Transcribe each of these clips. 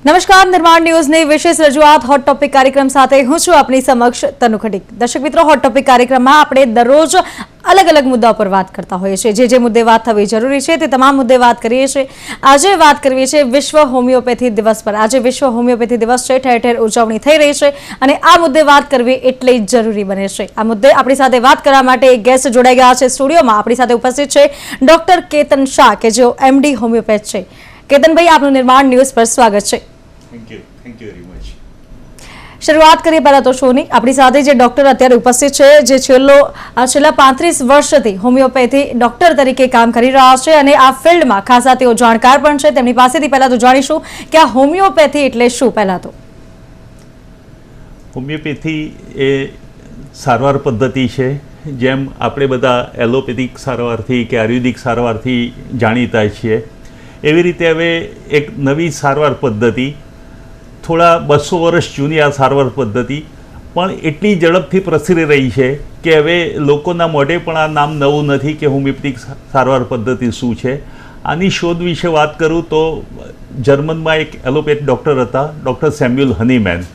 નમસ્કાર, નિર્માણ ન્યૂઝની વિશેષ રજૂઆત હોટ ટોપિક કાર્યક્રમ સાથે હું છું આપની સમક્ષ તનુ ખટીક। દર્શક મિત્રો, હોટ ટોપિક કાર્યક્રમમાં આપણે દરરોજ અલગ અલગ મુદ્દા પર વાત કરતા હોઈએ છીએ। જે મુદ્દે વાત થવી જરૂરી છે તે તમામ મુદ્દે વાત કરીએ છીએ। આજે વાત કરવી છે વિશ્વ હોમિયોપેથી દિવસ પર। આજે વિશ્વ હોમિયોપેથી દિવસ છે, ઠેર ઠેર ઉજવણી થઈ રહી છે અને આ મુદ્દે વાત કરવી એટલી જ જરૂરી બને છે। આ મુદ્દે આપણી સાથે વાત કરવા માટે એક ગેસ્ટ જોડાઈ ગયા છે સ્ટુડિયોમાં। આપણી સાથે ઉપસ્થિત છે ડોક્ટર કેતન શાહ કે જેઓ એમડી હોમિયોપેથ છે। કેતનભાઈ, આપનું નિર્માણ ન્યૂઝ પર સ્વાગત છે। Thank you very much. શરૂઆત કરીએ પહેલા તો શોની। આપણી સાથે જે ડોક્ટર અત્યારે ઉપસ્થિત છે, જે છેલ્લા 35 વર્ષથી હોમિયોપેથી ડોક્ટર તરીકે કામ કરી રહ્યા છે અને આ ફિલ્ડમાં ખાસા તેઓ જાણકાર પણ છે। તેમની પાસેથી પહેલા તો જાણીશું કે આ હોમિયોપેથી એટલે શું। પહેલા તો હોમિયોપેથી એ સારવાર પદ્ધતિ છે, જેમ આપણે બધા એલોપેથિક સારવારથી કે આયુર્વેદિક સારવારથી જાણીતા છીએ, એવી રીતે હવે એક નવી સારવાર પદ્ધતિ, થોડા 200 વર્ષ જૂની આ સારવાર પદ્ધતિ પણ એટલી ઝડપથી પ્રસરી રહી છે કે હવે લોકોના મોઢે પણ આ નામ નવું નથી કે હોમિયોપેથિક સારવાર પદ્ધતિ શું છે। આની શોધ વિશે વાત કરું તો જર્મનમાં એક એલોપેથ ડૉક્ટર હતા, ડૉક્ટર સેમ્યુઅલ હનીમેન,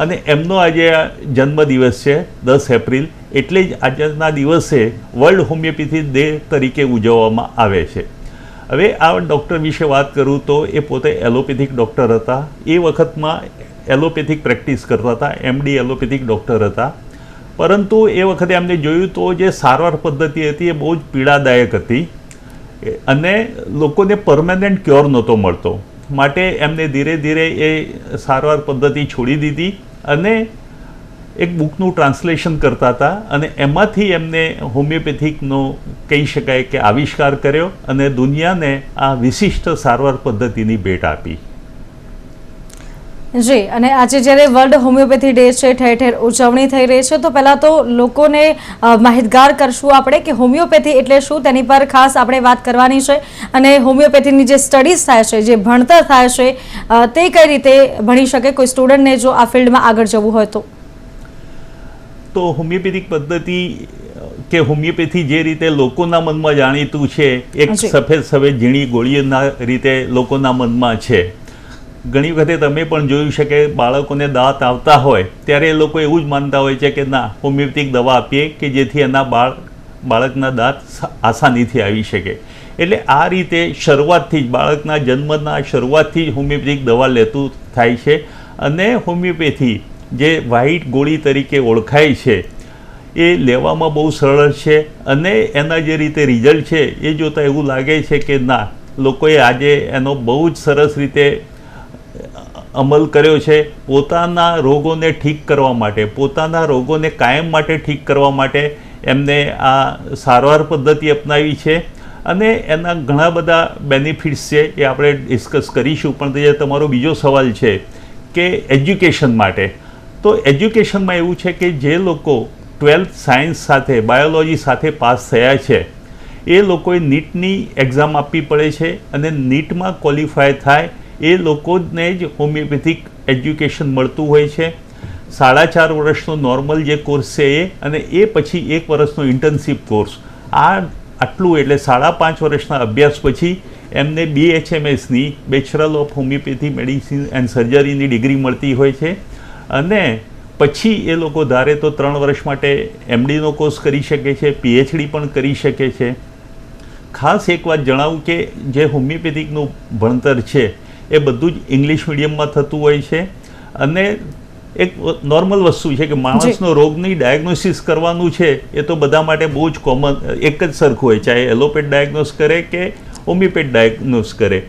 અને એમનો આજે જન્મદિવસ છે 10 એપ્રિલ, એટલે જ આજના દિવસે વર્લ્ડ હોમિયોપેથી ડે તરીકે ઉજવવામાં આવે છે। હવે આ ડૉક્ટર વિશે વાત કરું તો એ પોતે એલોપેથિક ડૉક્ટર હતા। એ વખતમાં એલોપેથિક પ્રેક્ટિસ કરતા હતા, એમડી એલોપેથિક ડૉક્ટર હતા, પરંતુ એ વખતે એમને જોયું તો જે સારવાર પદ્ધતિ હતી એ બહુ જ પીડાદાયક હતી અને લોકોને પરમેનન્ટ ક્યોર નહોતો મળતો, માટે એમને ધીરે ધીરે એ સારવાર પદ્ધતિ છોડી દીધી અને એક બુકનું ટ્રાન્સલેશન કરતા હતા અને એમાંથી એમને હોમિયોપેથિકનો કહી શકાય કે આવિષ્કાર કર્યો અને દુનિયાને આ વિશિષ્ટ સારવાર પદ્ધતિની ભેટ આપી। જી, અને આજે જ્યારે વર્લ્ડ હોમિયોપેથી ડે છે, ઠેર ઠેર ઉજવણી થઈ રહી છે, તો પહેલાં તો લોકોને માહિતગાર કરશું આપણે કે હોમિયોપેથી એટલે શું, તેની પર ખાસ આપણે વાત કરવાની છે અને હોમિયોપેથીની જે સ્ટડીઝ થાય છે, જે ભણતર થાય છે, તે કઈ રીતે ભણી શકે કોઈ સ્ટુડન્ટને જો આ ફિલ્ડમાં આગળ જવું હોય તો હોમિયોપેથિક પદ્ધતિ કે હોમિયોપેથી જે રીતે લોકોના મનમાં જાણીતું છે, એક સફેદ સફેદ ઝીણી ગોળીઓના રીતે લોકોના મનમાં છે। ઘણી વખતે તમે પણ જોયું છે કે બાળકોને દાંત આવતા હોય ત્યારે એ લોકો એવું જ માનતા હોય છે કે ના, હોમિયોપેથિક દવા આપીએ કે જેથી એના બાળકના દાંત આસાનીથી આવી શકે। એટલે આ રીતે શરૂઆતથી જ, બાળકના જન્મના શરૂઆતથી જ હોમિયોપેથિક દવા લેતું થાય છે અને હોમિયોપેથી જે વ્હાઇટ ગોળી તરીકે ઓળખાય છે એ લેવામાં બહુ સરળ છે અને એના જે રીતે રિઝલ્ટ છે એ જોતાં એવું લાગે છે કે ના, લોકોએ આજે એનો બહુ જ સરસ રીતે અમલ કર્યો છે પોતાના રોગોને ઠીક કરવા માટે, પોતાના રોગોને કાયમ માટે ઠીક કરવા માટે એમને આ સારવાર પદ્ધતિ અપનાવી છે અને એના ઘણા બધા બેનિફિટ્સ છે, એ આપણે ડિસ્કસ કરીશું। પણ જે તમારો બીજો સવાલ છે કે એજ્યુકેશન માટે, તો એજ્યુકેશનમાં એવું છે કે જે લોકો 12th સાયન્સ સાથે, બાયોલોજી સાથે પાસ થયા છે એ લોકોએ નીટની એક્ઝામ આપવી પડે છે અને નીટમાં ક્વોલિફાય થાય એ લોકોને જ હોમિયોપેથિક એજ્યુકેશન મળતું હોય છે। 4.5 વર્ષનો નોર્મલ જે કોર્સ છે એ, અને એ પછી 1 વર્ષનો ઇન્ટર્નશીપ કોર્સ, આટલું એટલે 5.5 વર્ષના અભ્યાસ પછી એમને BHMSની bachelor of homeopathy medicine and સર્જરીની ડિગ્રી મળતી હોય છે અને પછી એ લોકો ધારે તો 3 વર્ષ માટે એમડીનો કોર્સ કરી શકે છે, PhD પણ કરી શકે છે। ખાસ એક વાત જણાવું કે જે હોમિયોપેથિકનું ભણતર છે એ બધું જ ઇંગ્લિશ મીડિયમમાં થતું હોય છે અને એક નોર્મલ વસ્તુ છે કે માણસનો રોગની ડાયગ્નોસિસ કરવાનું છે એ તો બધા માટે બહુ જ કોમન, એક જ સરખું હોય, ચાહે એલોપેથ ડાયગ્નોસ કરે કે હોમિયોપેથ ડાયગ્નોસ કરે।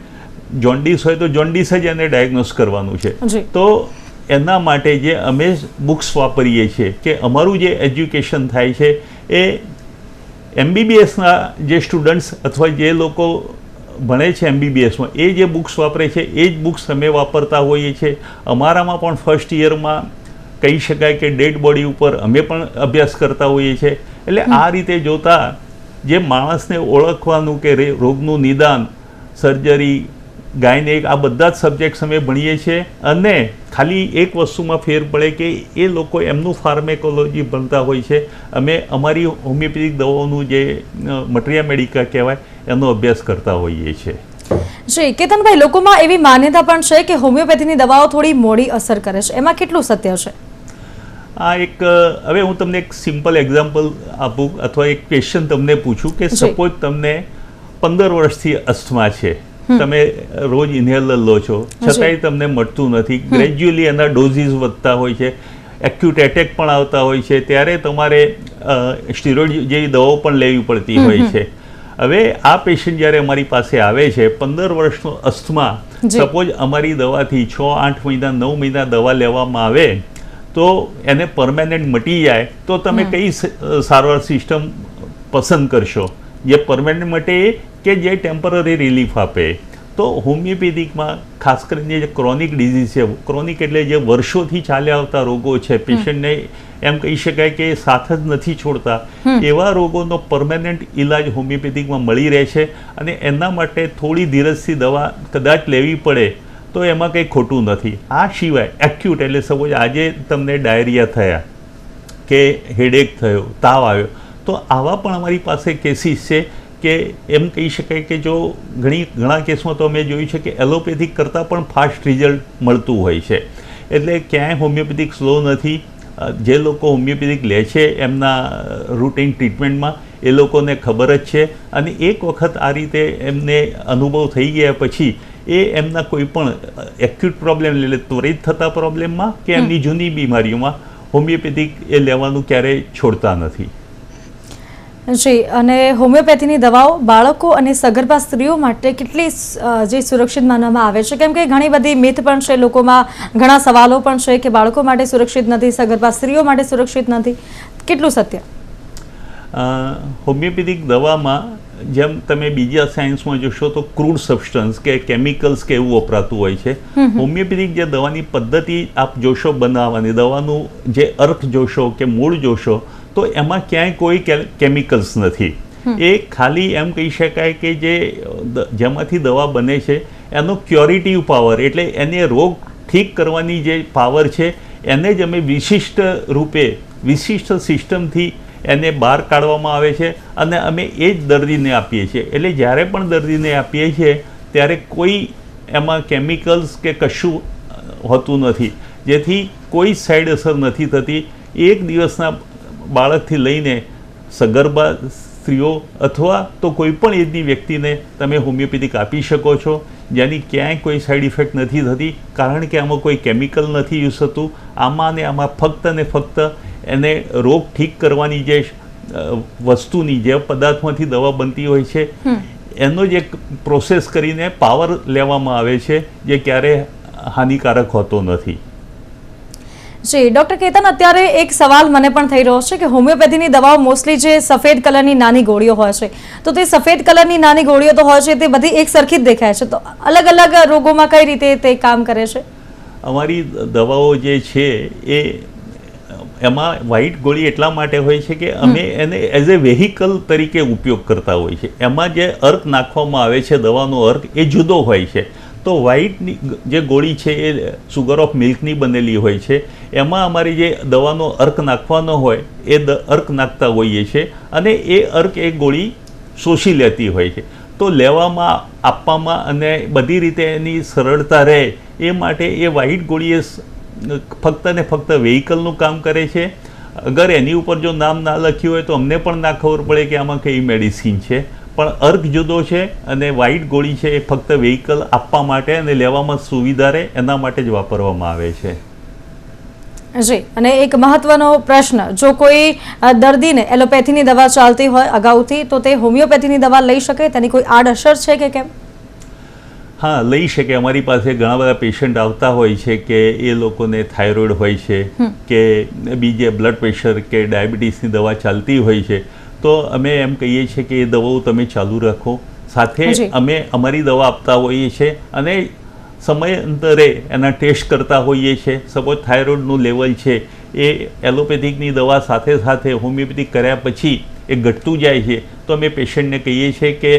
જોન્ડિસ હોય તો જોન્ડિસ જ એને ડાયગ્નોસ કરવાનું છે। તો એના માટે જે અમે બુક્સ વાપરીએ છીએ કે અમારું જે એજ્યુકેશન થાય છે એ MBBSના જે સ્ટુડન્ટ્સ અથવા જે લોકો ભણે છે MBBSમાં એ જે બુક્સ વાપરે છે એ જ બુક્સ અમે વાપરતા હોઈએ છીએ। અમારામાં પણ ફર્સ્ટ યરમાં કહી શકાય કે ડેડ બોડી ઉપર અમે પણ અભ્યાસ કરતા હોઈએ છીએ। એટલે આ રીતે જોતાં જે માણસને ઓળખવાનું કે રોગનું નિદાન, સર્જરી, ગાયનેક, આ બધા જ સબ્જેક્ટ્સ અમે ભણીએ છીએ અને ખાલી એક વસ્તુમાં ફેર પડે કે એ લોકો એમનું ફાર્મેકોલોજી ભણતા હોય છે, અમે અમારી હોમિયોપેથિક દવાઓનું જે મટીરિયા મેડિકા કહેવાય એનો અભ્યાસ કરતા હોઈએ છીએ। જી કેતનભાઈ, લોકોમાં એવી માન્યતા પણ છે કે હોમિયોપેથીની દવાઓ થોડી મોડી અસર કરે છે, એમાં કેટલું સત્ય છે? આ એક હવે હું તમને એક સિમ્પલ એક્ઝામ્પલ આપું અથવા એક ક્વેશ્ચન તમને પૂછું કે સપોઝ તમને 15 વર્ષથી અસ્થમા છે, તમે રોજ ઇન્હેલર લો છો, છતાંય તમને મળતું નથી, ગ્રેજ્યુઅલી એના ડોઝીસ વધતા હોય છે, એક્યુટ એટેક પણ આવતા હોય છે, ત્યારે તમારે સ્ટીરોઇડ જેવી દવાઓ પણ લેવી પડતી હોય છે. હવે આ પેશન્ટ જ્યારે અમારી પાસે આવે છે 15 વર્ષનો અસ્થમા, સપોઝ અમારી દવાથી 6, 8 મહિના 9 મહિના દવા લેવામાં આવે તો એને પરમેનન્ટ મટી જાય તો તમે કઈ સારવાર સિસ્ટમ પસંદ કરશો? જે પરમેનન્ટ મટે કે જે ટેમ્પરરી રિલીફ આપે? તો હોમિયોપેથિકમાં ખાસ કરીને જે ક્રોનિક ડિઝીઝ છે, ક્રોનિક એટલે જે વર્ષોથી ચાલ્યા આવતા રોગો છે, પેશન્ટને એમ કહી શકાય કે સાથ જ નથી છોડતા, એવા રોગોનો પરમેનન્ટ ઇલાજ હોમિયોપેથિકમાં મળી રહે છે. અને એના માટે થોડી ધીરજથી દવા કદાચ લેવી પડે તો એમાં કંઈ ખોટું નથી. આ સિવાય એક્યુટ એટલે સપોઝ આજે તમને ડાયરિયા થયા કે હેડેક થયો, તાવ આવ્યો, તો આવા પણ અમારી પાસે કેસીસ છે કે એમ કહી શકાય કે જો ઘણા કેસમાં તો અમે જોયું છે કે એલોપેથિક કરતાં પણ ફાસ્ટ રિઝલ્ટ મળતું હોય છે. એટલે ક્યાંય હોમિયોપેથિક સ્લો નથી. જે લોકો હોમિયોપેથિક લે છે એમના રૂટીન ટ્રીટમેન્ટમાં એ લોકોને ખબર જ છે, અને એક વખત આ રીતે એમને અનુભવ થઈ ગયા પછી એ એમના કોઈ પણ એક્યુટ પ્રોબ્લેમ એટલે ત્વરિત થતા પ્રોબ્લેમમાં કે એમની જૂની બીમારીઓમાં હોમિયોપેથિક એ લેવાનું ક્યારેય છોડતા નથી. જી, અને હોમિયોપેથીની દવાઓ બાળકો અને સગર્ભા સ્ત્રીઓ માટે કેટલી જે સુરક્ષિત માનવામાં આવે છે? કેમ કે ઘણી બધી મિથ પણ છે લોકોમાં, ઘણા સવાલો પણ છે કે બાળકો માટે સુરક્ષિત નથી, સગર્ભા સ્ત્રીઓ માટે સુરક્ષિત નથી, કેટલું સત્ય? હોમિયોપેથિક દવામાં જેમ તમે બીજા સાયન્સમાં જોશો તો ક્રૂડ સબસ્ટન્સ કે કેમિકલ્સ કે એવું વપરાતું હોય છે. હોમિયોપેથિક જે દવાની પદ્ધતિ આપ જોશો બનાવવાની, દવાનું જે અર્ક જોશો કે મૂળ જોશો, તો એમાં ક્યાંય કોઈ કેમિકલ્સ નથી. એ ખાલી એમ કહી શકાય કે જેમાંથી દવા બને છે એનો ક્યોરેટિવ પાવર એટલે એને રોગ ઠીક કરવાની જે પાવર છે એને જ અમે વિશિષ્ટ રૂપે વિશિષ્ટ સિસ્ટમથી એને બહાર કાઢવામાં આવે છે અને અમે એ જ દર્દીને આપીએ છીએ. એટલે જ્યારે પણ દર્દીને આપીએ છીએ ત્યારે કોઈ એમાં કેમિકલ્સ કે કશું હોતું નથી, જેથી કોઈ સાઈડ અસર નથી થતી. એક દિવસના બાળકથી લઈને સગર્ભા સ્ત્રીઓ અથવા તો કોઈ પણ એજની વ્યક્તિને તમે હોમિયોપેથિક આપી શકો છો, જેની ક્યાંય કોઈ સાઈડ ઇફેક્ટ નથી થતી, કારણ કે આમાં કોઈ કેમિકલ નથી યુઝ થતું. આમાં ને આમાં ફક્ત ને ફક્ત એને રોગ ઠીક કરવાની જે વસ્તુની જે પદાર્થમાંથી દવા બનતી હોય છે એનો જ એક પ્રોસેસ કરીને પાવર લેવામાં આવે છે, જે ક્યારે હાનિકારક હોતો નથી. જી ડૉક્ટર કેતન, અત્યારે એક સવાલ મને પણ થઈ રહ્યો છે કે હોમિયોપેથીની દવાઓ મોસ્ટલી જે સફેદ કલરની નાની ગોળીઓ હોય છે, તો તે સફેદ કલરની નાની ગોળીઓ તો હોય છે તે બધી એક સરખી જ દેખાય છે, તો અલગ અલગ રોગોમાં કઈ રીતે તે કામ કરે છે? અમારી દવાઓ જે છે એ એમાં વ્હાઇટ ગોળી એટલા માટે હોય છે કે અમે એને એઝ એ વેહિકલ તરીકે ઉપયોગ કરતા હોય છે. એમાં જે અર્ક નાખવામાં આવે છે, દવાનો અર્ક એ જુદો હોય છે. તો વ્હાઇટની જે ગોળી છે એ સુગર ઓફ મિલ્કની બનેલી હોય છે. એમાં અમારી જે દવાનો અર્ક નાખવાનો હોય એ અર્ક નાખતા હોઈએ છીએ અને એ અર્ક એ ગોળી શોષી લેતી હોય છે. તો લેવામાં, આપવામાં અને બધી રીતે એની સરળતા રહે એ માટે એ વ્હાઇટ ગોળી એ ફક્ત ને ફક્ત વેહિકલનું કામ કરે છે. અગર એની ઉપર જો નામ ના લખ્યું હોય તો અમને પણ ના ખબર પડે કે આમાં કઈ મેડિસિન છે, પણ અર્ક જુદો છે અને વ્હાઇટ ગોળી છે એ ફક્ત વેહિકલ આપવા માટે અને લેવામાં સુવિધા રહે એના માટે જ વાપરવામાં આવે છે. જી, અને એક મહત્વનો પ્રશ્ન, જો કોઈ દર્દીને એલોપેથીની દવા ચાલતી હોય અગાઉથી, તો તે હોમિયોપેથીની દવા લઈ શકે? તેની કોઈ આડઅસર છે કે કેમ? હા, લઈ શકે. અમારી પાસે ઘણા બધા પેશન્ટ આવતા હોય છે કે એ લોકોને થાઇરોઇડ હોય છે કે બીજે બ્લડ પ્રેશર કે ડાયાબિટીસની દવા ચાલતી હોય છે, તો અમે એમ કહીએ છીએ કે એ દવાઓ તમે ચાલુ રાખો. સાથે અમે અમારી દવા આપતા હોઈએ છીએ અને સમયાંતરે એના ટેસ્ટ કરતા હોઈએ છીએ. સપોઝ થાઇરોઇડનું લેવલ છે એ એલોપેથિકની દવા સાથે સાથે હોમિયોપેથિક કર્યા પછી એ ઘટતું જાય છે, તો અમે પેશન્ટને કહીએ છીએ કે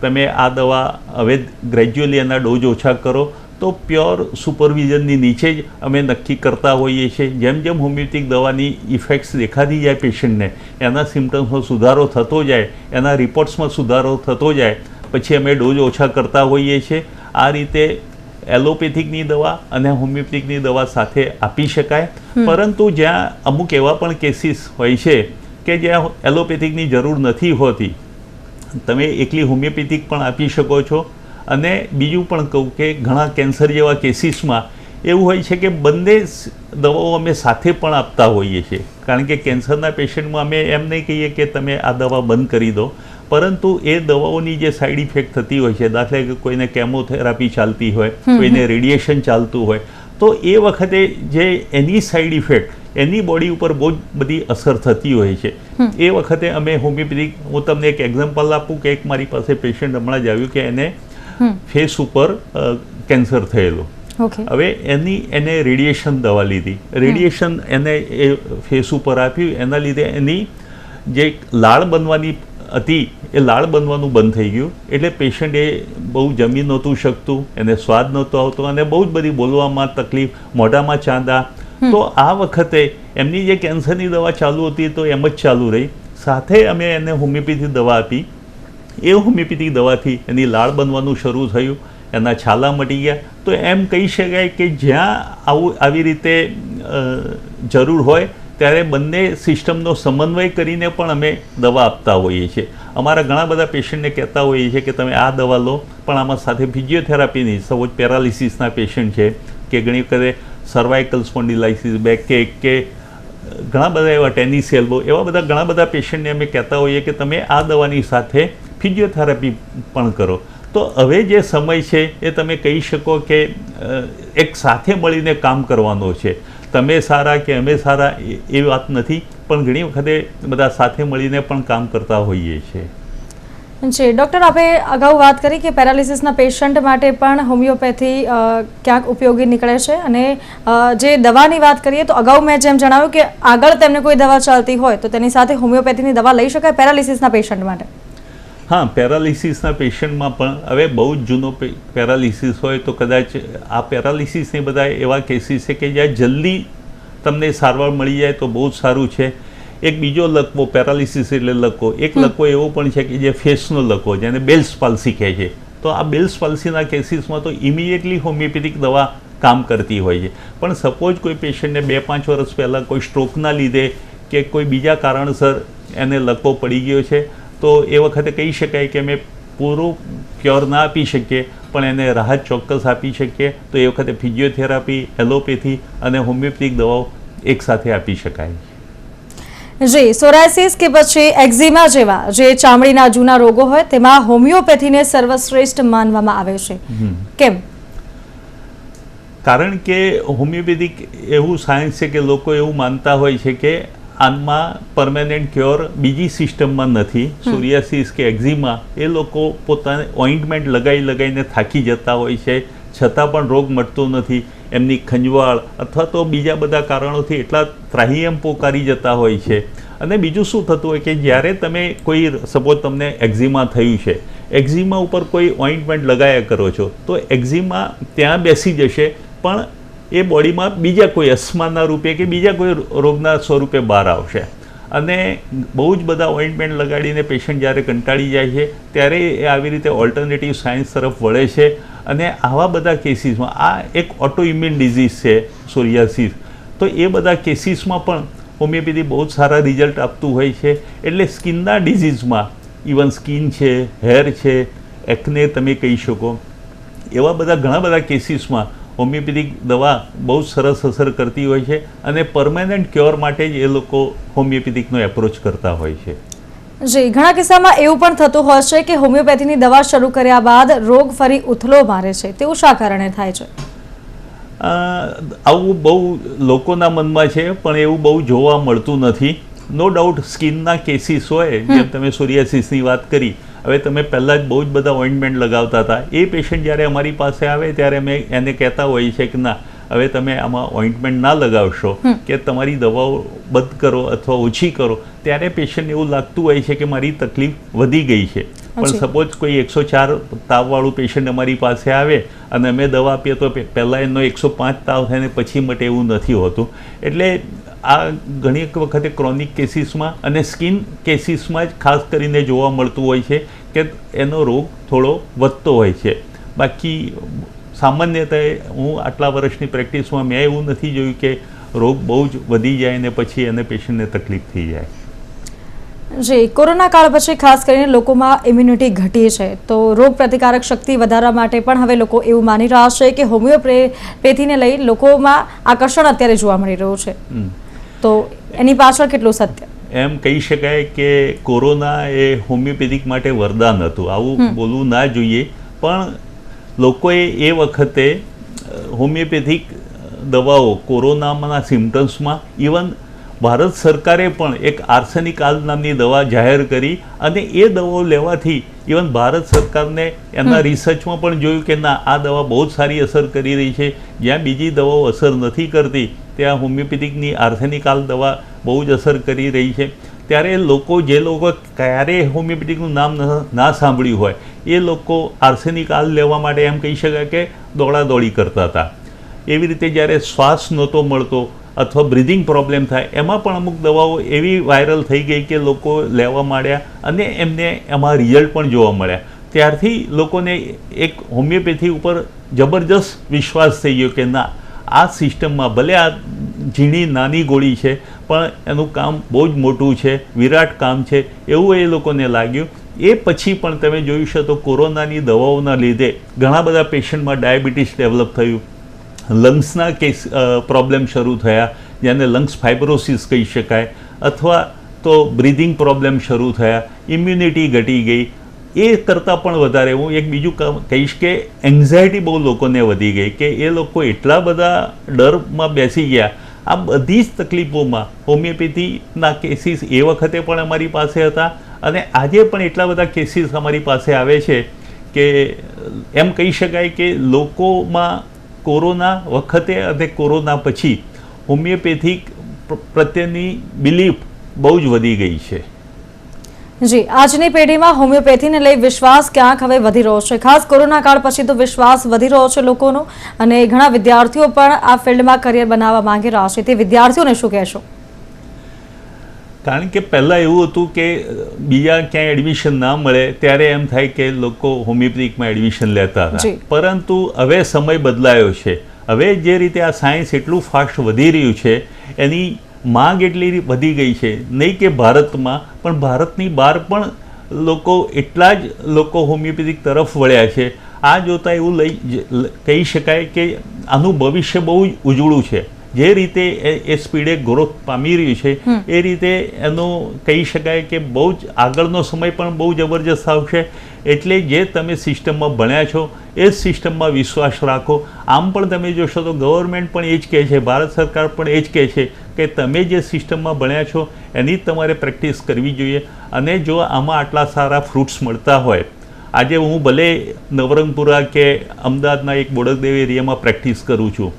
તમે આ દવા હવે ગ્રેજ્યુઅલી એના ડોઝ ઓછા કરો. તો પ્યોર સુપરવિઝનની નીચે જ અમે નક્કી કરતા હોઈએ છીએ. જેમ જેમ હોમિયોપેથિક દવાની ઇફેક્ટ્સ દેખાતી જાય પેશન્ટને, એના સિમ્ટમ્સમાં સુધારો થતો જાય, એના રિપોર્ટ્સમાં સુધારો થતો જાય, પછી અમે ડોઝ ઓછા કરતા હોઈએ છીએ. આ રીતે એલોપેથિકની દવા અને હોમિયોપેથિકની દવા સાથે આપી શકાય. પરંતુ જ્યાં અમુક એવા પણ કેસીસ હોય છે કે જ્યાં એલોપેથિકની જરૂર નથી હોતી, તમે એકલી હોમિયોપેથિક પણ આપી શકો છો. અને બીજું પણ કહું કે ઘણા કેન્સર જેવા કેસીસમાં એવું હોય છે કે બંને દવાઓ અમે સાથે પણ આપતા હોઈએ છીએ. કારણ કે કેન્સરના પેશન્ટમાં અમે એમ નહીં કહીએ કે તમે આ દવા બંધ કરી દો, પરંતુ એ દવાઓની જે સાઈડ ઇફેક્ટ થતી હોય છે, દાખલા કે કોઈને કેમોથેરાપી ચાલતી હોય, કોઈને રેડિયેશન ચાલતું હોય, તો એ વખતે જે એની સાઈડ ઇફેક્ટ એની બોડી ઉપર બહુ જ બધી અસર થતી હોય છે. એ વખતે અમે હોમિયોપેથિક, હું તમને એક એક્ઝામ્પલ આપું કે એક મારી પાસે પેશન્ટ હમણાં જ આવ્યું કે એને ફેસ ઉપર કેન્સર થયેલું. હવે એને રેડિયેશન દવા લીધી, રેડિયેશન એને એ ફેસ ઉપર આપ્યું, એના લીધે એની જે લાળ બનવાની હતી એ લાળ બનવાનું બંધ થઈ ગયું. એટલે પેશન્ટ એ બહુ જમી નહોતું શકતું, એને સ્વાદ નહોતો આવતો અને બહુ જ બધી બોલવામાં તકલીફ, મોઢામાં ચાંદા. તો આ વખતે એમની જે કેન્સરની દવા ચાલુ હતી તો એમ જ ચાલુ રહી. સાથે અમે એને હોમિયોપેથી દવા આપી. એ હોમિયોપેથિક દવાથી એની લાળ બનવાનું શરૂ થયું, એના છાલા મટી ગયા. તો એમ કહી શકાય કે જ્યાં આવી રીતે જરૂર હોય ત્યારે બંને સિસ્ટમનો સમન્વય કરીને પણ અમે દવા આપતા હોઈએ છીએ. અમારા ઘણા બધા પેશન્ટને કહેતા હોઈએ છીએ કે તમે આ દવા લો, પણ આમાં સાથે ફિઝિયોથેરાપીની, સપોઝ પેરાલિસિસના પેશન્ટ છે કે ઘણી વખતે સર્વાઇકલ સ્પોન્ડિલાઇસિસ, બેકએક કે ઘણા બધા એવા ટેનિસ એલ્બો, એવા બધા ઘણા બધા પેશન્ટને અમે કહેતા હોઈએ કે તમે આ દવાની સાથે ફિઝિયોથેરાપી પણ કરો. તો હવે જે સમય છે એ તમે કહી શકો કે એક સાથે મળીને કામ કરવાનો છે. તમે સારા કે અમે સારા એ વાત નથી, પણ ઘણી વખતે બધા સાથે મળીને પણ કામ કરતા હોઈએ છીએ. જી ડૉક્ટર, આપણે અગાઉ વાત કરી કે પેરાલિસિસના પેશન્ટ માટે પણ હોમિયોપેથી ક્યાંક ઉપયોગી નીકળે છે. અને જે દવાની વાત કરીએ તો અગાઉ મેં જેમ જણાવ્યું કે આગળ તેમને કોઈ દવા ચાલતી હોય તો તેની સાથે હોમિયોપેથીની દવા લઈ શકાય પેરાલિસિસના પેશન્ટ માટે. હા, પેરાલિસિસના પેશન્ટમાં પણ હવે બહુ જ જૂનો પેરાલિસિસ હોય તો કદાચ આ પેરાલિસિસને બધા એવા કેસીસ છે કે જ્યાં જલ્દી તમને સારવાર મળી જાય તો બહુ જ સારું છે. એક બીજો લકવો, પેરાલિસિસ એટલે લકવો, એક લકવો એવો પણ છે કે જે ફેસનો લકવો, જેને બેલ્સ પાલ્સી કહે છે. તો આ બેલ્સ પાલ્સીના કેસીસમાં તો ઇમિડિયેટલી હોમિયોપેથિક દવા કામ કરતી હોય છે. પણ સપોઝ કોઈ પેશન્ટને 2-5 વર્ષ પહેલાં કોઈ સ્ટ્રોકના લીધે કે કોઈ બીજા કારણસર એને લકવો પડી ગયો છે, તો એ વખતે કહી શકાય કે અમે પૂરું ક્યોર ના આપી શકીએ, પણ એને રાહત ચોક્કસ આપી શકીએ. તો એ વખતે ફિઝિયોથેરાપી, એલોપેથી અને હોમિયોપેથિક દવાઓ એકસાથે આપી શકાય. જી, સોરાયસિસ કે પછી એક્ઝિમા જેવા જે ચામડીના જૂના રોગો હોય તેમાં હોમિયોપેથીને સર્વશ્રેષ્ઠ માનવામાં આવે છે, કેમ? કારણ કે હોમિયોપેથિક એવું સાયન્સ છે કે લોકો એવું માનતા હોય છે કે આમાં પરમેનન્ટ ક્યોર બીજી સિસ્ટમમાં નથી. સોરિયાસિસ કે એક્ઝિમા એ લોકો પોતાને ઓઇન્ટમેન્ટ લગાવીને થાકી જતા હોય છે, છતાં પણ રોગ મટતો નથી. એમની ખંજવાળ અથવા તો બીજા બધા કારણોથી એટલા ત્રાહિયમ પોકારી જતા હોય છે. અને બીજું શું થતું હોય કે જ્યારે તમે કોઈ, સપોઝ તમને એક્ઝિમા થયું છે, એક્ઝિમા ઉપર કોઈ ઓઇન્ટમેન્ટ લગાવ્યા કરો છો તો એક્ઝિમા ત્યાં બેસી જશે, પણ એ બોડીમાં બીજા કોઈ અસ્માના રૂપે કે બીજા કોઈ રોગના સ્વરૂપે બહાર આવશે. અને બહુ જ બધા ઓઇન્ટમેન્ટ લગાડીને પેશન્ટ જ્યારે કંટાળી જાય છે ત્યારે એ આવી રીતે ઓલ્ટરનેટિવ સાયન્સ તરફ વળે છે. અને આવા બધા કેસીસમાં, આ એક ઓટો ઇમ્યુન ડિઝીઝ છે સોરિયાસિસ, તો એ બધા કેસીસમાં પણ હોમિયોપેથી બહુ જ સારા રિઝલ્ટ આપતું હોય છે. એટલે સ્કિનના ડિઝીઝમાં, ઇવન સ્કિન છે, હેર છે, એકને તમે કહી શકો, એવા બધા ઘણા બધા કેસીસમાં હોમિયોપેથિક દવા બહુ જ સરસ અસર કરતી હોય છે. અને પરમેનન્ટ ક્યોર માટે જ એ લોકો હોમિયોપેથિકનો એપ્રોચ કરતા હોય છે. જી, ઘણા કિસ્સામાં એવું પણ થતું હોય છે કે હોમિયોપેથીની દવા શરૂ કર્યા બાદ રોગ ફરી ઉથલો મારે છે, તેવું શા કારણે થાય છે? આવું બહુ લોકોના મનમાં છે, પણ એવું બહુ જોવા મળતું નથી. નો ડાઉટ સ્કિનના કેસીસ હોય, જેમ તમે સોરિયાસિસની વાત કરી, હવે તમે પહેલાં જ બહુ જ બધા ઓઇન્ટમેન્ટ લગાવતા હતા, એ પેશન્ટ જ્યારે અમારી પાસે આવે ત્યારે અમે એને કહેતા હોઈએ છીએ કે ના, હવે તમે આમાં ઓઇન્ટમેન્ટ ના લગાવશો કે તમારી દવાઓ બંધ કરો અથવા ઓછી કરો, ત્યારે પેશન્ટને એવું લાગતું હોય છે કે મારી તકલીફ વધી ગઈ છે. પણ સપોઝ કોઈ 104 તાવવાળું પેશન્ટ અમારી પાસે આવે અને અમે દવા આપીએ તો પહેલાં એનો 105 તાવ થાય ને પછી મટે એવું નથી હોતું. એટલે આ ઘણી વખતે ક્રોનિક કેસીસમાં અને સ્કિન કેસીસમાં જ ખાસ કરીને જોવા મળતું હોય છે કે એનો રોગ થોડો વધતો હોય છે. બાકી સામાન્યતઃ હું આટલા વર્ષની પ્રેક્ટિસમાં મેં એવું નથી જોયું કે રોગ બહુ જ વધી જાય ને પછી એને પેશન્ટને તકલીફ થઈ જાય. જી, કોરોના કાળ પછી ખાસ કરીને લોકોમાં ઇમ્યુનિટી ઘટી છે, તો રોગ પ્રતિકારક શક્તિ વધારવા માટે પણ હવે લોકો એવું માની રહ્યા છે કે હોમિયોપેથીને લઈ લોકોમાં આકર્ષણ અત્યારે જોવા મળી રહ્યું છે, તો એની પાછળ કેટલું સત્ય? એમ કહી શકાય કે કોરોના એ હોમિયોપેથિક માટે વરદાન હતું, આવું બોલવું ના જોઈએ. પણ લોકોએ એ વખતે હોમિયોપેથિક દવાઓ કોરોનાના સિમ્ટમ્સમાં, ઇવન ભારત સરકારે પણ એક આર્સેનિક આલ્બ નામની દવા જાહેર કરી અને એ દવાઓ લેવાથી ઇવન ભારત સરકારને એમના રિસર્ચમાં પણ જોયું કે ના, આ દવા બહુ જ સારી અસર કરી રહી છે. જ્યાં બીજી દવાઓ અસર નથી કરતી ત્યાં હોમિયોપેથિકની આર્સેનિક આલ્બ દવા બહુ જ અસર કરી રહી છે. ત્યારે જે લોકો ક્યારેય હોમિયોપેથિકનું નામ ના સાંભળ્યું હોય એ લોકો આર્સેનિક આલ્બ લેવા માટે એમ કહી શકાય કે દોડાદોડી કરતા હતા. એવી રીતે જ્યારે શ્વાસ નહોતો મળતો અથવા બ્રિધિંગ પ્રોબ્લેમ થાય એમાં પણ અમુક દવાઓ એવી વાયરલ થઈ ગઈ કે લોકો લેવા માંડ્યા અને એમને એમાં રિઝલ્ટ પણ જોવા મળ્યા. ત્યારથી લોકોને એક હોમિયોપેથી ઉપર જબરજસ્ત વિશ્વાસ થઈ ગયો કે ના, આ સિસ્ટમમાં ભલે આ ઝીણી નાની ગોળી છે પણ એનું કામ બહુ જ મોટું છે, વિરાટ કામ છે, એવું એ લોકોને લાગ્યું. એ પછી પણ તમે જોયું છે તો કોરોનાની દવાઓના લીધે ઘણા બધા પેશન્ટમાં ડાયાબિટીસ ડેવલપ થયું, લંગ્સના કેસ પ્રોબ્લેમ શરૂ થયા, જેને લંગ્સ ફાઇબ્રોસિસ કહી શકાય, અથવા તો બ્રિધિંગ પ્રોબ્લેમ શરૂ થયા, ઇમ્યુનિટી ઘટી ગઈ. એ કરતાં પણ વધારે હું એક બીજું કહીશ કે એન્ઝાયટી બહુ લોકોને વધી ગઈ કે એ લોકો એટલા બધા ડરમાં બેસી ગયા. આ બધી જ તકલીફોમાં હોમિયોપેથીના કેસીસ એ વખતે પણ અમારી પાસે હતા અને આજે પણ એટલા બધા કેસીસ અમારી પાસે આવે છે કે એમ કહી શકાય કે લોકોમાં કોરોના વખતે અને કોરોના પછી હોમિયોપેથિક પ્રત્યેની બિલીફ બહુ જ વધી ગઈ છે. જી, આજની પેઢીમાં હોમિયોપેથીને લઈ વિશ્વાસ ક્યાંક હવે વધી રહ્યો છે. ખાસ કોરોના કાળ પછી તો વિશ્વાસ વધી રહ્યો છે લોકોનો, અને ઘણા વિદ્યાર્થીઓ પણ આ ફિલ્ડમાં કરિયર બનાવવા માંગી રહ્યા છે. તે વિદ્યાર્થીઓને શું કહેશો? કારણ કે પહેલાં એવું હતું કે બીજા ક્યાંય એડમિશન ના મળે ત્યારે એમ થાય કે લોકો હોમિયોપેથિકમાં એડમિશન લેતા હતા, પરંતુ હવે સમય બદલાયો છે. હવે જે રીતે આ સાયન્સ એટલું ફાસ્ટ વધી રહ્યું છે એની માંગ એટલી વધી ગઈ છે, નહીં કે ભારતમાં પણ ભારતની બહાર પણ એટલા જ લોકો હોમિયોપેથિક તરફ વળ્યા છે. આ જોતાં એવું કહી શકાય કે આનું ભવિષ્ય બહુ જ ઉજળું છે. જે રીતે એ સ્પીડે ગ્રોથ પામી રહ્યું છે એ રીતે એનું કહી શકાય કે બહુ જ આગળનો સમય પણ બહુ જબરજસ્ત આવશે. એટલે જે તમે સિસ્ટમમાં ભણ્યા છો એ જ સિસ્ટમમાં વિશ્વાસ રાખો. આમ પણ તમે જોશો તો ગવર્મેન્ટ પણ એ જ કહે છે, ભારત સરકાર પણ એ જ કહે છે કે તમે જે સિસ્ટમમાં ભણ્યા છો એની જ તમારે પ્રેક્ટિસ કરવી જોઈએ. અને જો આમાં આટલા સારા ફ્રૂટ્સ મળતા હોય, આજે હું ભલે નવરંગપુરા કે અમદાવાદના એક બોડકદેવ એરિયામાં પ્રેક્ટિસ કરું છું,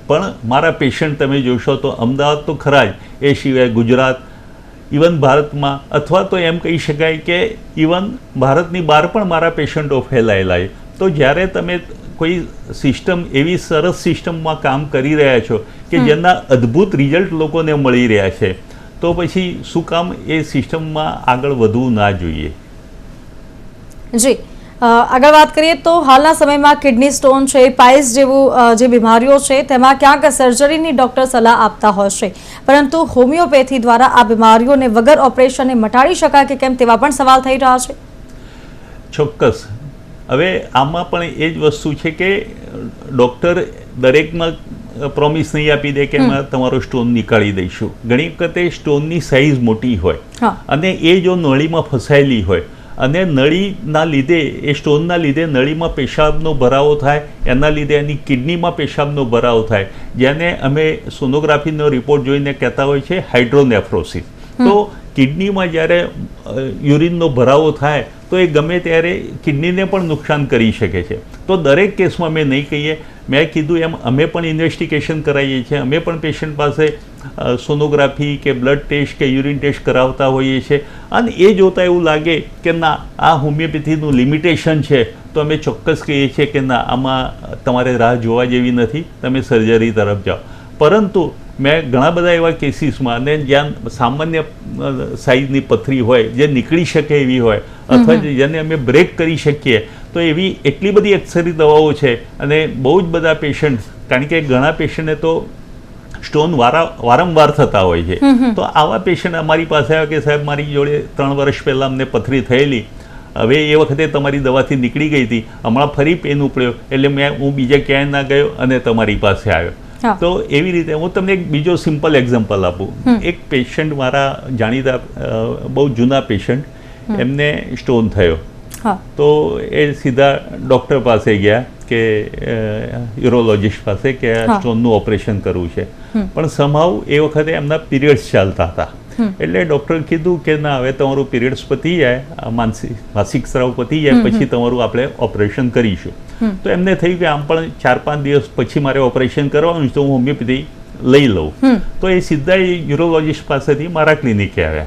પણ મારા પેશન્ટ તમે જોશો તો અમદાવાદ તો ખરા જ, એ સિવાય ગુજરાત, ઇવન ભારતમાં, અથવા તો એમ કહી શકાય કે ઇવન ભારતની બહાર પણ મારા પેશન્ટો ફેલાયેલા છે. તો જ્યારે તમે કોઈ સિસ્ટમ એવી સરસ સિસ્ટમમાં કામ કરી રહ્યા છો કે જેના અદ્ભુત રિઝલ્ટ લોકોને મળી રહ્યા છે, તો પછી શું કામ એ સિસ્ટમમાં આગળ વધવું ના જોઈએ? જી, આગળ વાત કરીએ તો હાલના સમયમાં કિડની સ્ટોન છે, પાઇલ્સ જેવું જે બીમારીઓ છે તેમાં ક્યાંક સર્જરીની ડૉક્ટર સલાહ આપતા હોય છે, પરંતુ હોમિયોપેથી દ્વારા આ બીમારીઓને વગર ઓપરેશને મટાડી શકાય કે કેમ, તેવા પણ સવાલ થઈ રહ્યા છે. ચોક્કસ. હવે આમાં પણ એ જ વસ્તુ છે કે ડૉક્ટર દરેકમાં પ્રોમિસ નહીં આપી દે કે અમે તમારો સ્ટોન નીકાળી દઈશું. ઘણી વખતે સ્ટોનની સાઇઝ મોટી હોય અને એ જો નળીમાં ફસાયેલી હોય અને નળીના લીધે, એ સ્ટોનના લીધે નળીમાં પેશાબનો ભરાવો થાય, એના લીધે એની કિડનીમાં પેશાબનો ભરાવો થાય, જેને અમે સોનોગ્રાફીનો રિપોર્ટ જોઈને કહેતા હોય છે હાઇડ્રોનેફ્રોસિસ. તો કિડનીમાં જ્યારે યુરિનનો ભરાવો થાય તો એ ગમે ત્યારે કિડનીને પણ નુકસાન કરી શકે છે. તો દરેક કેસમાં મેં નહીં કહીએ, મેં કીધું એમ અમે પણ ઇન્વેસ્ટિગેશન કરાવીએ છીએ, અમે પણ પેશન્ટ પાસે સોનોગ્રાફી કે બ્લડ ટેસ્ટ કે યુરિન ટેસ્ટ કરાવતા હોઈએ છીએ, અને એ જોતાં એવું લાગે કે ના, આ હોમિયોપેથીનું લિમિટેશન છે, તો અમે ચોક્કસ કહીએ છીએ કે ના, આમાં તમારે રાહ જોવા જેવી નથી, તમે સર્જરી તરફ જાઓ. પરંતુ મેં ઘણા બધા એવા કેસીસમાં, અને જ્યાં સામાન્ય સાઇઝની પથરી હોય જે નીકળી શકે એવી હોય, અથવા જેને અમે બ્રેક કરી શકીએ, તો એવી એટલી બધી એક્સરી દવાઓ છે. અને બહુ જ બધા પેશન્ટ, કારણ કે ઘણા પેશન્ટને તો સ્ટોન વારંવાર થતા હોય છે, તો આવા પેશન્ટ અમારી પાસે આવ્યા કે સાહેબ મારી જોડે 3 વર્ષ પહેલાં અમને પથરી થયેલી, હવે એ વખતે તમારી દવાથી નીકળી ગઈ હતી, હમણાં ફરી પેન ઉપડ્યો, એટલે હું બીજે ક્યાંય ના ગયો અને તમારી પાસે આવ્યો. તો એવી રીતે હું તમને એક બીજો સિમ્પલ એક્ઝામ્પલ આપું. એક પેશન્ટ મારા જાણીતા, બહુ જૂના પેશન્ટ, એમને સ્ટોન થયો, તો એ સીધા ડૉક્ટર પાસે ગયા કે યુરોલોજિસ્ટ પાસે કે સ્ટોનનું ઓપરેશન કરવું છે. પણ સમહાવ એ વખતે એમના પીરિયડ્સ ચાલતા હતા, એટલે ડૉક્ટરે કીધું કે ના, હવે તમારું પીરિયડ્સ પતી જાય, માસિક સ્રાવ પતી જાય પછી તમારું આપણે ઓપરેશન કરીશું. તો એમને થયું કે આમ પણ 4-5 દિવસ પછી મારે ઓપરેશન કરવાનું, તો હું હોમિયોપેથી લઈ લઉં. તો એ સીધા યુરોલોજિસ્ટ પાસેથી મારા ક્લિનિકે આવ્યા.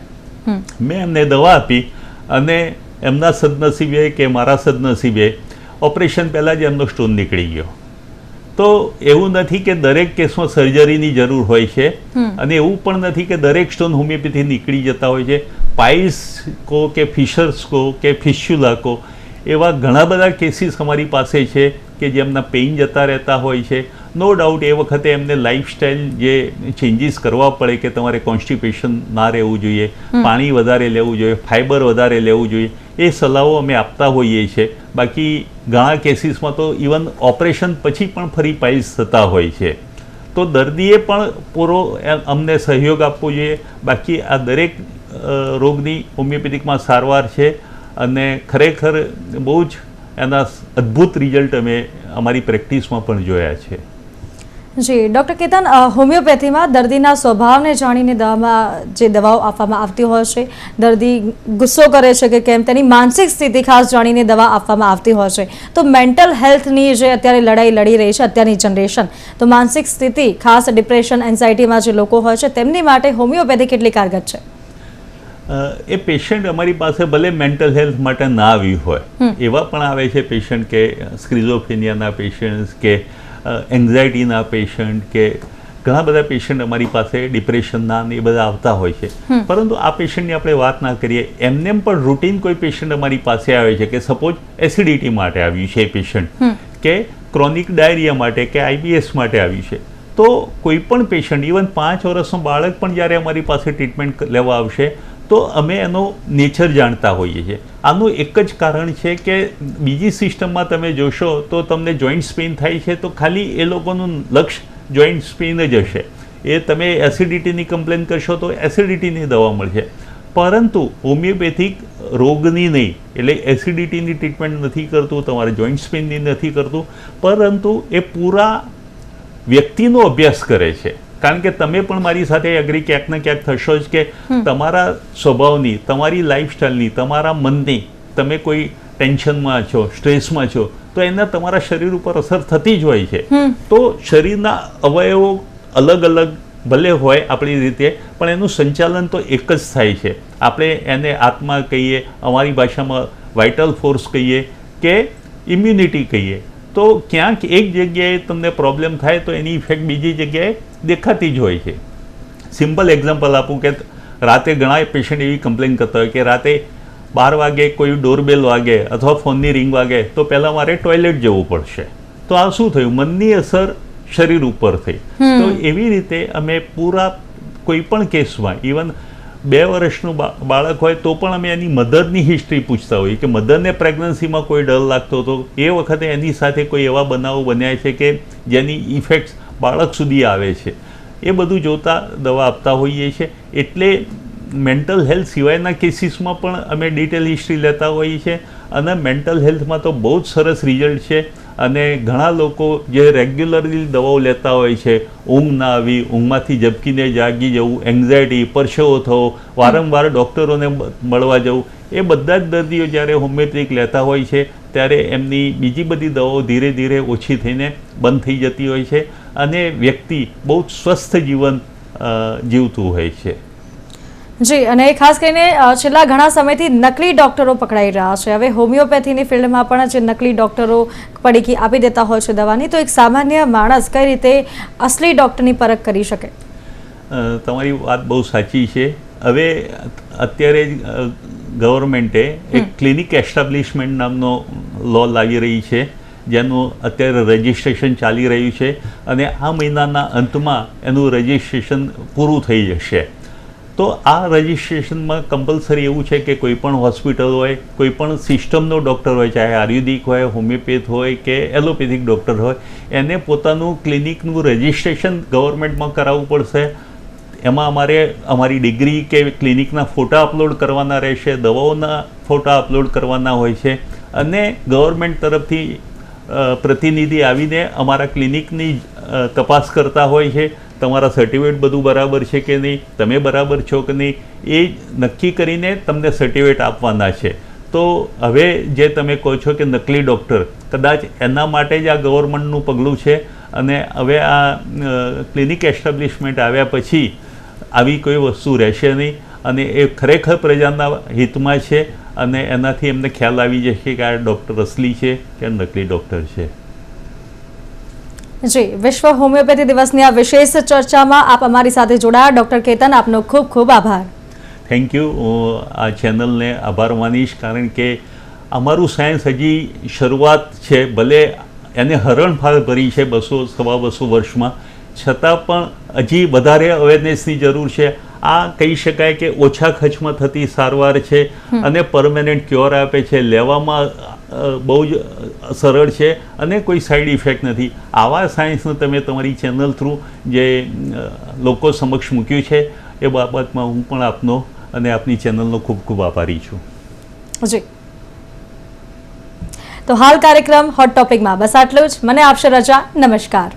મેં એમને દવા આપી, અને એમના સદનસીબે કે મારા સદનસીબે ઓપરેશન પહેલાં જ એમનો સ્ટોન નીકળી ગયો. તો એવું નથી કે દરેક કેસમાં સર્જરીની જરૂર હોય છે, અને એવું પણ નથી કે દરેક સ્ટોન હોમિયોપેથી નીકળી જતા હોય છે. પાઇલ્સ કહો કે ફિશર્સ કહો કે ફિસ્યુલા કહો, એવા ઘણા બધા કેસીસ અમારી પાસે છે કે જેમના પેઇન જતા રહેતા હોય છે. નો ડાઉટ એ વખતે એમને લાઇફસ્ટાઇલ જે ચેન્જીસ કરવા પડે, કે તમારે કોન્સ્ટિપેશન ના રહેવું જોઈએ, પાણી વધારે લેવું જોઈએ, ફાઇબર વધારે લેવું જોઈએ, એ સલાહો અમે આપતા હોઈએ છીએ. બાકી ઘણા કેસીસમાં તો ઇવન ઓપરેશન પછી પણ ફરી પાઇલ્સ થતા હોય છે. તો દર્દીએ પણ પૂરો અમને સહયોગ આપવો જોઈએ. બાકી આ દરેક રોગની હોમિયોપેથિકમાં સારવાર છે, અને ખરેખર બહુ જ એના અદ્ભુત રિઝલ્ટ અમે અમારી પ્રેક્ટિસમાં પણ જોયા છે. જી ડૉક્ટર કેતન, હોમિયોપેથીમાં દર્દીના સ્વભાવને જાણીને જે દવાઓ આપવામાં આવતી હોય છે, દર્દી ગુસ્સો કરે છે કે કેમ, તેની માનસિક સ્થિતિ ખાસ જાણીને દવા આપવામાં આવતી હોય છે. તો મેન્ટલ હેલ્થની જે અત્યારે લડાઈ લડી રહી છે અત્યારની જનરેશન, તો માનસિક સ્થિતિ ખાસ ડિપ્રેશન, એન્ઝાયટીમાં જે લોકો હોય છે, તેમની માટે હોમિયોપેથી કેટલી કારગર છે? એ પેશન્ટ અમારી પાસે ભલે મેન્ટલ હેલ્થ માટે ના આવ્યું હોય, એવા પણ આવે છે પેશન્ટ કે સ્ક્રિઝોફ્રેનિયાના પેશન્ટ, કે એન્ઝાયટીના પેશન્ટ, કે ઘણા બધા પેશન્ટ અમારી પાસે ડિપ્રેશનના એ બધા આવતા હોય છે. પરંતુ આ પેશન્ટની આપણે વાત ના કરીએ, એમને પણ રૂટીન કોઈ પેશન્ટ અમારી પાસે આવે છે કે સપોઝ એસિડિટી માટે આવ્યું છે એ પેશન્ટ, કે ક્રોનિક ડાયરિયા માટે, કે IBS માટે આવ્યું છે. તો કોઈ પણ પેશન્ટ, ઇવન 5 વર્ષનું બાળક પણ જ્યારે અમારી પાસે ટ્રીટમેન્ટ લેવા આવશે, તો અમે એનો નેચર જાણતા હોઈએ છીએ. આનું એક જ કારણ છે કે બીજી સિસ્ટમમાં તમે જોશો તો તમને જોઈન્ટ પેઇન થાય છે, તો ખાલી એ લોકોનું લક્ષ્ય જોઈન્ટ પેઇન જ હશે. એ તમે એસિડિટીની કમ્પ્લેન કરશો તો એસિડિટીની દવા મળશે, પરંતુ હોમિયોપેથિક રોગની નહીં. એટલે એસિડિટીની ટ્રીટમેન્ટ નથી કરતું, તમારે જોઈન્ટ પેઇનની નથી કરતું, પરંતુ એ પૂરા વ્યક્તિનો અભ્યાસ કરે છે. કારણ કે તમે પણ મારી સાથે એગ્રી ક્યાંક ને ક્યાંક થશો જ કે તમારા સ્વભાવની, તમારી લાઈફસ્ટાઈલની, તમારા મનની, તમે કોઈ ટેન્શનમાં છો, સ્ટ્રેસમાં છો, તો એના તમારા શરીર ઉપર અસર થતી જ હોય છે. તો શરીરના અવયવો અલગ અલગ ભલે હોય આપણી રીતે, પણ એનું સંચાલન તો એક જ થાય છે. આપણે એને આત્મા કહીએ, અમારી ભાષામાં વાઇટલ ફોર્સ કહીએ, કે ઇમ્યુનિટી કહીએ. તો ક્યાંક એક જગ્યાએ તમને પ્રોબ્લેમ થાય તો એની ઇફેક્ટ બીજી જગ્યાએ દેખાતી જ હોય છે. સિમ્પલ એક્ઝામ્પલ આપું કે રાતે ઘણા પેશન્ટ એવી કમ્પ્લેન કરતા હોય કે રાતે 12 વાગે કોઈ ડોરબેલ વાગે અથવા ફોનની રિંગ વાગે તો પહેલાં મારે ટોયલેટ જવું પડશે. તો આ શું થયું? મનની અસર શરીર ઉપર થઈ. તો એવી રીતે અમે પૂરા કોઈ પણ કેસમાં, ઇવન 2 વર્ષનું બાળક હોય તો પણ અમે એની મધરની હિસ્ટ્રી પૂછતા હોઈએ કે મધરને પ્રેગ્નન્સીમાં કોઈ ડર લાગતો હતો, એ વખતે એની સાથે કોઈ એવા બનાવો બન્યા છે કે જેની ઇફેક્ટ્સ બાળક સુધી આવે છે. એ બધું જોતા દવા આપતા હોઈએ છીએ. એટલે મેન્ટલ હેલ્થ સિવાયના કેસીસમાં પણ અમે ડિટેલ હિસ્ટ્રી લેતા હોઈએ છીએ, અને મેન્ટલ હેલ્થમાં તો બહુ જ સરસ રિઝલ્ટ છે. અને ઘણા લોકો જે રેગ્યુલરલી દવાઓ લેતા હોય છે, ઊંઘ ના આવી, ઊંઘમાંથી ઝબકીને જાગી જવું, એન્ઝાયટી, પરસેવો થવો, વારંવાર ડૉક્ટરોને મળવા જવું, એ બધા જ દર્દીઓ જ્યારે હોમિયોપેથિક લેતા હોય છે ત્યારે એમની બીજી બધી દવાઓ ધીરે ધીરે ઓછી થઈને બંધ થઈ જતી હોય છે, અને વ્યક્તિ બહુ સ્વસ્થ જીવન જીવતું હોય છે. જી, અને ખાસ કરીને છેલ્લા ઘણા સમયથી નકલી ડૉક્ટરો પકડાઈ રહ્યા છે. હવે હોમિયોપેથીની ફિલ્ડમાં પણ જે નકલી ડૉક્ટરો પડીકી આપી દેતા હોય છે દવાની, તો એક સામાન્ય માણસ કઈ રીતે અસલી ડૉક્ટરની પરખ કરી શકે? તમારી વાત બહુ સાચી છે. હવે અત્યારે ગવર્મેન્ટે એક ક્લિનિક એસ્ટાબ્લિશમેન્ટ નામનો લો લાવી રહી છે, જેનું અત્યારે રજિસ્ટ્રેશન ચાલી રહ્યું છે અને આ મહિનાના અંતમાં એનું રજિસ્ટ્રેશન પૂરું થઈ જશે. તો આ રજિસ્ટ્રેશનમાં કમ્પલસરી એવું છે કે કોઈ પણ હોસ્પિટલ હોય, કોઈ પણ સિસ્ટમનો ડૉક્ટર હોય, ચાહે આયુર્વેદિક હોય, હોમિયોપેથ હોય કે એલોપેથિક ડૉક્ટર હોય, એને પોતાનું ક્લિનિકનું રજિસ્ટ્રેશન ગવર્મેન્ટમાં કરાવવું પડશે. એમાં અમારી ડિગ્રી કે ક્લિનિકના ફોટા અપલોડ કરવાના રહેશે, દવાઓના ફોટા અપલોડ કરવાના હોય છે અને ગવર્મેન્ટ તરફથી પ્રતિનિધિ આવીને અમારા ક્લિનિકની તપાસ કરતા હોય છે. તમારા સર્ટિફિકેટ બધું બરાબર છે કે નહીં, તમે બરાબર છો કે નહીં, એ નક્કી કરીને તમને સર્ટિફિકેટ આપવાના છે. તો હવે જે તમે કહો છો કે નકલી ડૉક્ટર, કદાચ એના માટે જ આ ગવર્મેન્ટનું પગલું છે અને હવે આ ક્લિનિક એસ્ટાબ્લિશમેન્ટ આવ્યા પછી આવી કોઈ વસ્તુ રહેશે નહીં અને એ ખરેખર પ્રજાના હિતમાં છે અને એનાથી એમને ખ્યાલ આવી જશે કે આ ડૉક્ટર અસલી છે કે નકલી ડૉક્ટર છે. જી, વિશ્વ હોમિયોપેથી દિવસની આ વિશેષ ચર્ચામાં આપ અમારી સાથે જોડાયા. ડૉક્ટર કેતન, આપનો ખૂબ ખૂબ આભાર. Thank you. હું આ ચેનલને આભાર માનીશ, કારણ કે અમારું સાયન્સ હજી શરૂઆત છે, ભલે એને હરણફાળ ભરી છે 200-250 વર્ષમાં, છતાં પણ હજી વધારે અવેરનેસની જરૂર છે. આ કહી શકાય કે ઓછા ખર્ચમાં થતી સારવાર છે અને પરમેનન્ટ ક્યોર આપે છે, લેવામાં બહુ જ સરળ છે અને કોઈ સાઈડ ઇફેક્ટ નથી. આવા સાયન્સને તમે તમારી ચેનલ થ્રુ જે લોકો સમક્ષ મૂક્યું છે એ બાબતમાં હું પણ આપનો અને આપની ચેનલનો ખૂબ ખૂબ આભારી છું. જી, તો હાલ કાર્યક્રમ હોટ ટોપિકમાં બસ આટલું જ. મને આપશે રજા. નમસ્કાર.